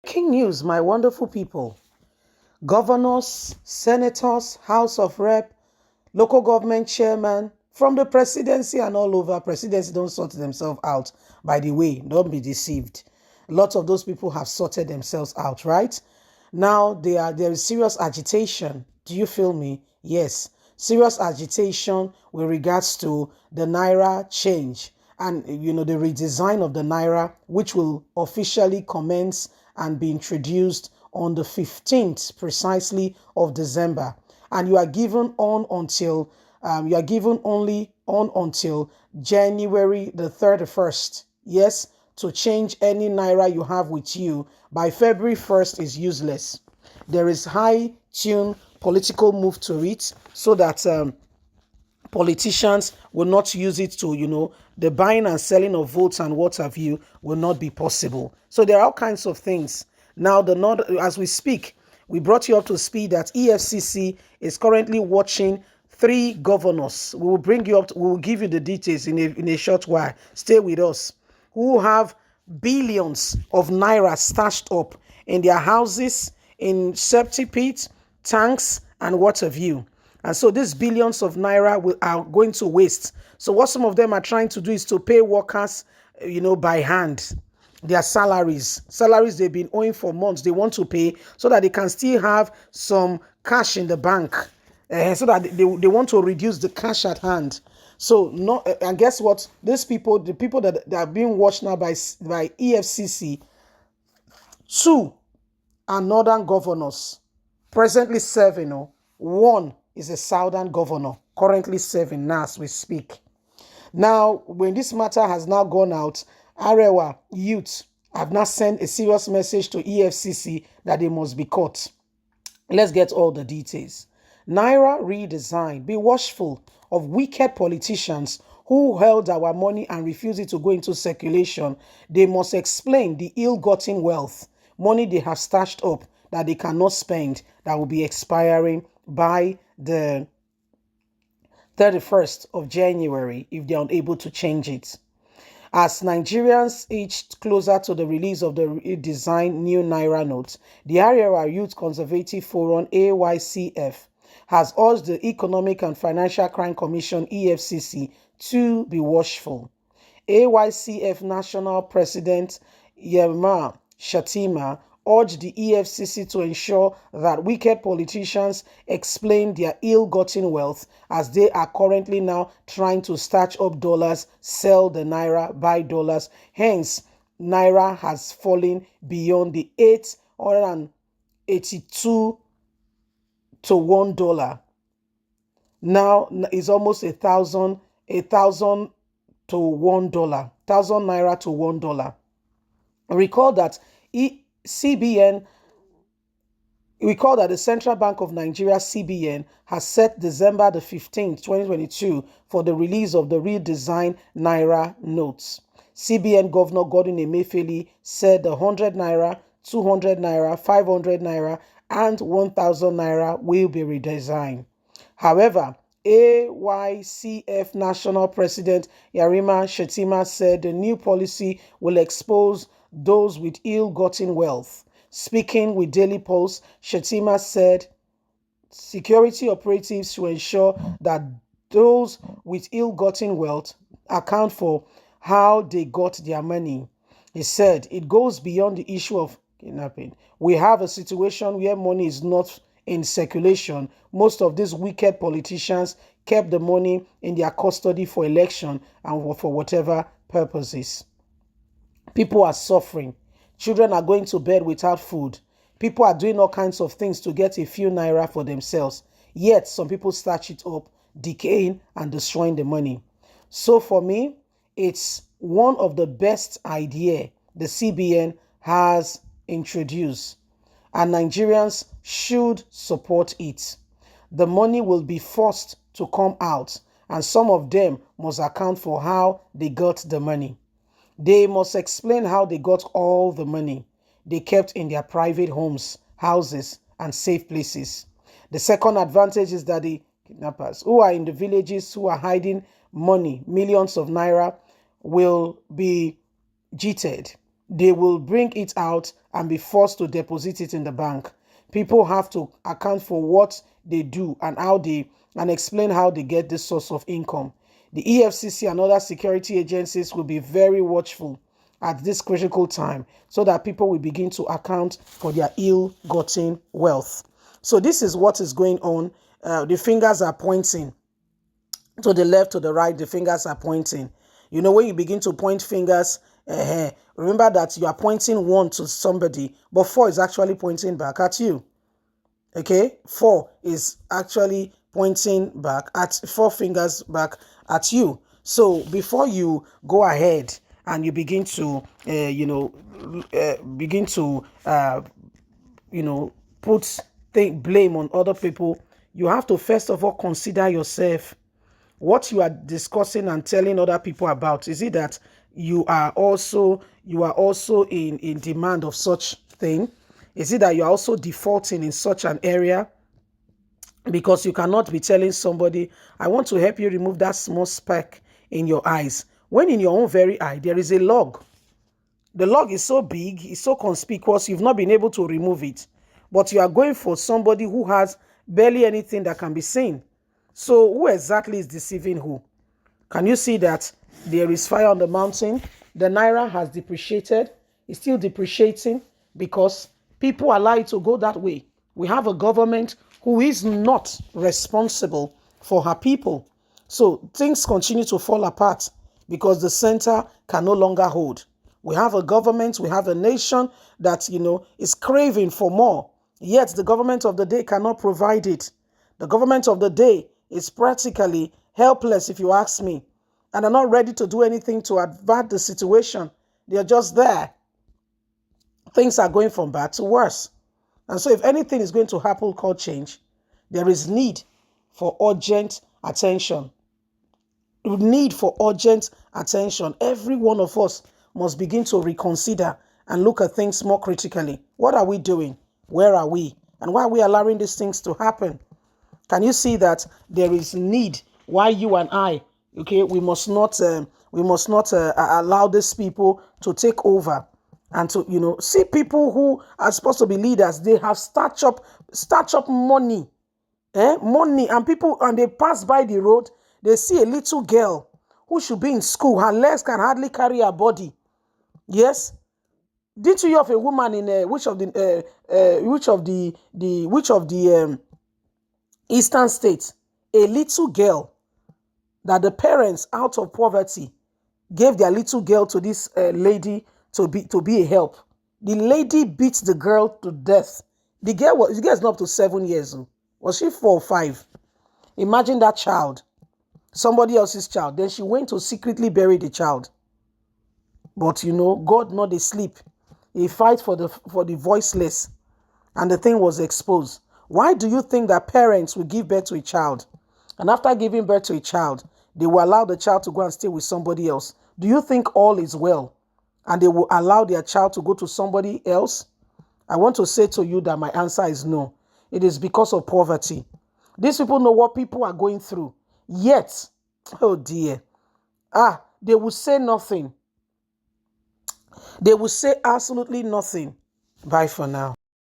Breaking news, my wonderful people. Governors, senators, House of Rep, local government chairman, from the presidency and all over. Presidency don't sort themselves out. By the way, don't be deceived. Lots of those people have sorted themselves out, right? Now there is serious agitation. Do you feel me? Yes. Serious agitation with regards to the Naira change and the redesign of the Naira, which will officially commence and be introduced on the 15th precisely of December. And you are given on until only on until January the 31st. Yes, to change any Naira you have with you by February 1st is useless. There is high tune political move to it so that politicians will not use it to, the buying and selling of votes and what have you will not be possible. So there are all kinds of things. Now, as we speak, we brought you up to speed that Efcc is currently watching 3 governors. We will bring you up, we will give you the details in a short while. Stay with us. Who have billions of Naira stashed up in their houses, in septic pits, tanks, and what have you. And so these billions of Naira are going to waste. So what some of them are trying to do is to pay workers, by hand, their salaries they've been owing for months. They want to pay so that they can still have some cash in the bank, so that they want to reduce the cash at hand. So and guess what? These people, the people that are being watched now by EFCC, 2 are northern governors presently serving. One is a southern governor currently serving now as we speak. Now, when this matter has now gone out, Arewa youth have now sent a serious message to EFCC that they must be caught. Let's get all the details. Naira redesign. Be watchful of wicked politicians who held our money and refused it to go into circulation. They must explain the ill-gotten wealth, money they have stashed up that they cannot spend, that will be expiring by the 31st of January if they are unable to change it. As Nigerians edged closer to the release of the redesigned new Naira notes, the Arewa Youth Conservative Forum (AYCF) has urged the Economic and Financial Crime Commission (EFCC) to be watchful. AYCF National President Yema Shatima urged the EFCC to ensure that wicked politicians explain their ill-gotten wealth, as they are currently now trying to stash up dollars, sell the Naira, buy dollars. Hence, Naira has fallen beyond the 882 to $1. Now it's almost 1,000 to $1, 1,000 Naira to $1. Recall that the Central Bank of Nigeria, CBN, has set December the 15th, 2022 for the release of the redesigned Naira notes. CBN Governor Gordon Emefiele said the 100 Naira, 200 Naira, 500 Naira, and 1,000 Naira will be redesigned. However, AYCF National President Yarima Shetima said the new policy will expose those with ill-gotten wealth. Speaking with Daily Post, Shetima said security operatives should ensure that those with ill-gotten wealth account for how they got their money. He said it goes beyond the issue of kidnapping. We have a situation where money is not in circulation. Most of these wicked politicians kept the money in their custody for election and for whatever purposes. People are suffering. Children are going to bed without food. People are doing all kinds of things to get a few Naira for themselves. Yet, some people stash it up, decaying and destroying the money. So for me, it's one of the best ideas the CBN has introduced, and Nigerians should support it. The money will be forced to come out, and some of them must account for how they got the money. They must explain how they got all the money they kept in their private homes, houses, and safe places. The second advantage is that the kidnappers who are in the villages, who are hiding money, millions of Naira, will be jittered. they will bring it out and be forced to deposit it in the bank. People have to account for what they do and explain how they get this source of income. The EFCC and other security agencies will be very watchful at this critical time so that people will begin to account for their ill-gotten wealth. So this is what is going on. The fingers are pointing to the left, to the right, the fingers are pointing. You know, when you begin to point fingers, remember that you are pointing one to somebody, but four is actually pointing back at you. Okay, four is actually pointing back at four fingers back at you. So before you go ahead and you begin to, put blame on other people, you have to first of all consider yourself. What you are discussing and telling other people about, is it that you are also in demand of such thing? Is it that you are also defaulting in such an area? Because you cannot be telling somebody, I want to help you remove that small speck in your eyes, when in your own very eye there is a log. The log is so big, it's so conspicuous, you've not been able to remove it, but you are going for somebody who has barely anything that can be seen. So who exactly is deceiving who? Can you see that there is fire on the mountain? The Naira has depreciated. It's still depreciating because people allow it to go that way. We have a government who is not responsible for her people. So things continue to fall apart because the center can no longer hold. We have a government, we have a nation that, is craving for more. Yet the government of the day cannot provide it. The government of the day is practically helpless, if you ask me, and are not ready to do anything to avert the situation. They are just there. Things are going from bad to worse. And so if anything is going to happen called change, there is need for urgent attention. Need for urgent attention. Every one of us must begin to reconsider and look at things more critically. What are we doing? Where are we? And why are we allowing these things to happen? Can you see that there is need why you and I, okay, we must not allow these people to take over and to, see people who are supposed to be leaders. They have starch up money, money, and people, and they pass by the road, they see a little girl who should be in school. Her legs can hardly carry her body. Yes. Didn't you hear of a woman in which of the Eastern states, a little girl that the parents out of poverty gave their little girl to this lady to be a help. The lady beat the girl to death. The girl is not up to 7 years old. Was she 4 or 5? Imagine that child, somebody else's child. Then she went to secretly bury the child. But God not asleep. He fight for the voiceless, and the thing was exposed. Why do you think that parents will give birth to a child, and after giving birth to a child, they will allow the child to go and stay with somebody else? Do you think all is well, and they will allow their child to go to somebody else? I want to say to you that my answer is no. It is because of poverty. These people know what people are going through. Yet, oh dear, they will say nothing. They will say absolutely nothing. Bye for now.